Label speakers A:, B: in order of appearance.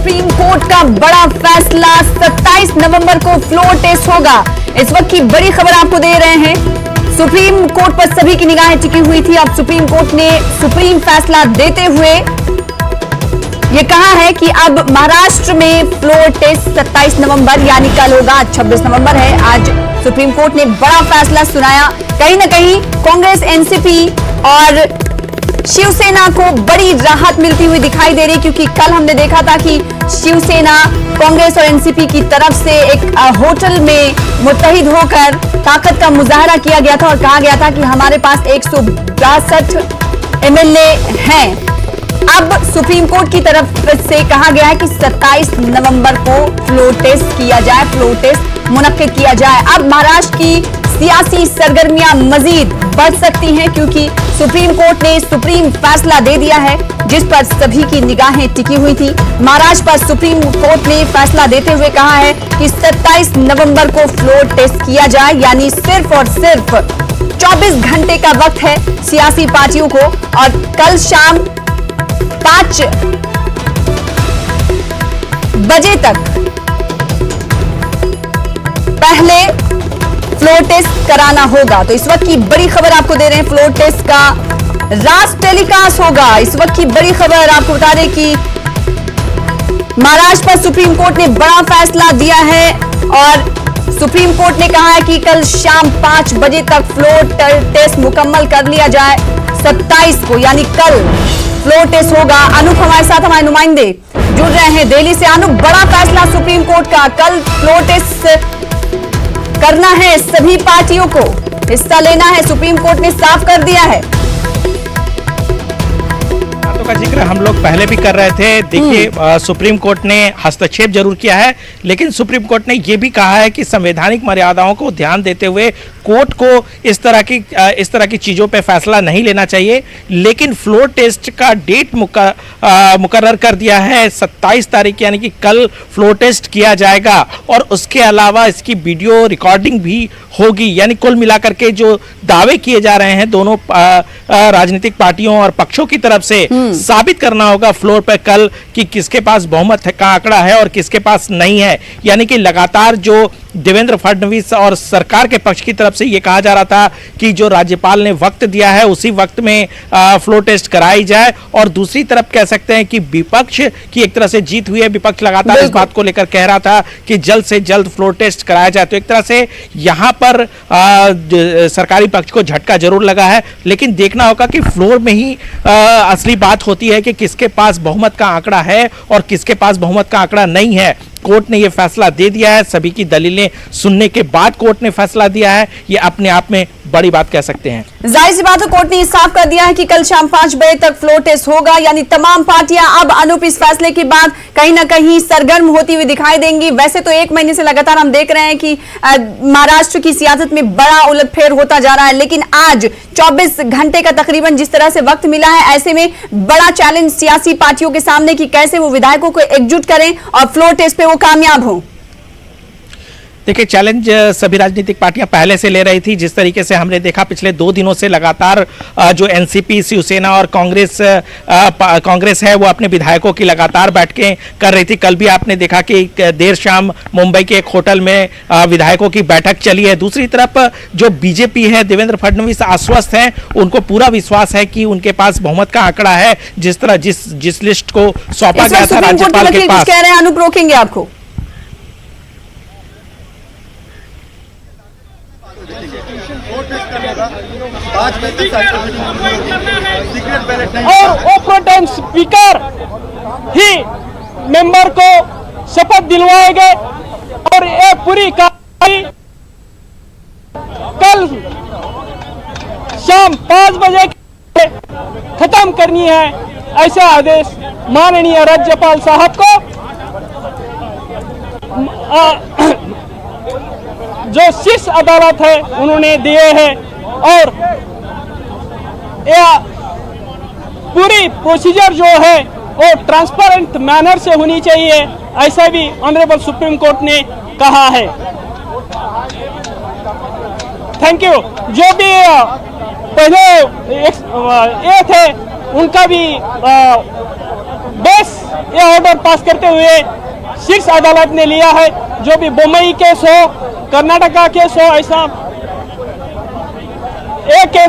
A: Supreme court का बड़ा फैसला 27 नवंबर को फ्लोर टेस्ट होगा। इस वक्त की बड़ी खबर आपको दे रहे हैं। सुप्रीम कोर्ट पर सभी की निगाहें टिकी हुई थी। अब सुप्रीम कोर्ट ने सुप्रीम फैसला देते हुए ये कहा है कि अब महाराष्ट्र में फ्लोर टेस्ट 27 नवंबर यानी कल होगा। आज 26 नवंबर है। आज सुप्रीम कोर्ट ने बड़ा फैसला सुनाया। कहीं ना कहीं कांग्रेस, एनसीपी और शिवसेना को बड़ी राहत मिलती हुई दिखाई दे रही, क्योंकि कल हमने देखा था कि शिवसेना, कांग्रेस और एनसीपी की तरफ से एक होटल में मुत्तहिद होकर ताकत का मुजाहरा किया गया था और कहा गया था कि हमारे पास 162 एमएलए हैं। अब सुप्रीम कोर्ट की तरफ से कहा गया है कि 27 नवंबर को फ्लोर टेस्ट किया जाए, फ्लोर टेस्ट मुनक्किद किया जाए। अब महाराष्ट्र की सियासी सरगर्मियां मजीद बढ़ सकती हैं, क्योंकि सुप्रीम कोर्ट ने सुप्रीम फैसला दे दिया है जिस पर सभी की निगाहें टिकी हुई थी। महाराष्ट्र पर सुप्रीम कोर्ट ने फैसला देते हुए कहा है कि 27 नवंबर को फ्लोर टेस्ट किया जाए, यानी सिर्फ और सिर्फ 24 घंटे का वक्त है सियासी पार्टियों को। और कल शाम 5 बजे तक पहले फ्लोर टेस्ट कराना होगा। तो इस वक्त की बड़ी खबर आपको दे रहे हैं, फ्लोर टेस्ट का रात टेलीकास्ट होगा। इस वक्त की बड़ी खबर आपको बता दें कि महाराष्ट्र पर सुप्रीम कोर्ट ने बड़ा फैसला दिया है और सुप्रीम कोर्ट ने कहा है कि कल शाम 5 बजे तक फ्लोर टेस्ट मुकम्मल कर लिया जाए। 27 को यानी कल फ्लोर टेस्ट होगा। अनूप हमारे साथ, हमारे नुमाइंदे जुड़ रहे हैं दिल्ली से। अनूप, बड़ा फैसला सुप्रीम कोर्ट का, कल फ्लोर टेस्ट करना है, सभी पार्टियों को हिस्सा लेना है, सुप्रीम कोर्ट ने साफ कर दिया है।
B: बातों का जिक्र हम लोग पहले भी कर रहे थे। देखिए, सुप्रीम कोर्ट ने हस्तक्षेप जरूर किया है, लेकिन सुप्रीम कोर्ट ने यह भी कहा है कि संवैधानिक मर्यादाओं को ध्यान देते हुए कोर्ट को इस तरह की चीजों पे फैसला नहीं लेना चाहिए। लेकिन फ्लोर टेस्ट का डेट मुकर्रर कर दिया है 27 तारीख, यानी कि कल फ्लोर टेस्ट किया जाएगा और उसके अलावा इसकी वीडियो रिकॉर्डिंग भी होगी। यानी कुल मिलाकर के जो दावे किए जा रहे हैं दोनों राजनीतिक पार्टियों और पक्षों की तरफ से, साबित करना होगा फ्लोर पर कल कि किसके पास बहुमत का आंकड़ा है और किसके पास नहीं है। यानी कि लगातार जो देवेंद्र फडणवीस और सरकार के पक्ष की तरफ से यह कहा जा रहा था कि जो राज्यपाल ने वक्त दिया है उसी वक्त में फ्लोर टेस्ट कराई जाए, और दूसरी तरफ कह सकते हैं कि विपक्ष की एक तरह से जीत हुई है। विपक्ष लगातार इस बात को लेकर कह रहा था कि जल्द से जल्द फ्लोर टेस्ट कराया जाए। तो एक तरह से यहां पर सरकारी पक्ष को झटका जरूर लगा है, लेकिन देखना होगा कि फ्लोर में ही असली बात होती है कि किसके पास बहुमत का आंकड़ा है और किसके पास बहुमत का आंकड़ा नहीं है। कोर्ट ने यह फैसला दे दिया है, सभी की दलीलें सुनने के बाद कोर्ट ने फैसला दिया है। यह अपने आप में बड़ी बात कह सकते हैं।
A: जाहिर सी बात है, कोर्ट ने साफ कर दिया है कि कल शाम 5 बजे तक फ्लोर टेस्ट होगा, यानी तमाम पार्टियां अब अनूप इस फैसले के बाद कहीं ना कहीं सरगर्म होती हुई दिखाई देंगी। वैसे तो 1 महीने से लगातार हम देख रहे हैं कि महाराष्ट्र की सियासत में बड़ा उलटफेर होता जा रहा है, लेकिन आज 24 घंटे का तकरीबन जिस तरह से वक्त मिला है, ऐसे में बड़ा चैलेंज सियासी पार्टियों के सामने कि कैसे वो विधायकों को एकजुट करें और फ्लोर टेस्ट पे वो कामयाब हो।
B: देखिए, चैलेंज सभी राजनीतिक पार्टियां पहले से ले रही थी। जिस तरीके से हमने देखा पिछले 2 दिनों से लगातार जो एनसीपी, शिवसेना और कांग्रेस है वो अपने विधायकों की लगातार बैठकें कर रही थी। कल भी आपने देखा कि देर शाम मुंबई के एक होटल में विधायकों की बैठक चली है। दूसरी तरफ जो बीजेपी है, देवेंद्र फडणवीस आश्वस्त हैं, उनको पूरा विश्वास है कि उनके पास बहुमत का आंकड़ा है। जिस तरह जिस लिस्ट को सौंपा गया था राज्यपाल के पास।
A: कह रहे हैं अनूप, रोकेंगे आपको।
C: और ओप्रोटेम स्पीकर ही मेंबर को शपथ दिलवाएंगे और ये पूरी कार्रवाई कल शाम 5 बजे खत्म करनी है। ऐसा आदेश माननीय राज्यपाल साहब को जो शीर्ष अदालत है उन्होंने दिए हैं, और यह पूरी प्रोसीजर जो है वो ट्रांसपेरेंट मैनर से होनी चाहिए, ऐसा भी ऑनरेबल सुप्रीम कोर्ट ने कहा है। Thank you. जो भी पहले ये थे उनका भी बेस ये ऑर्डर पास करते हुए शीर्ष अदालत ने लिया है। जो भी बम्बई केस हो, कर्नाटका केस हो, ऐसा एक केस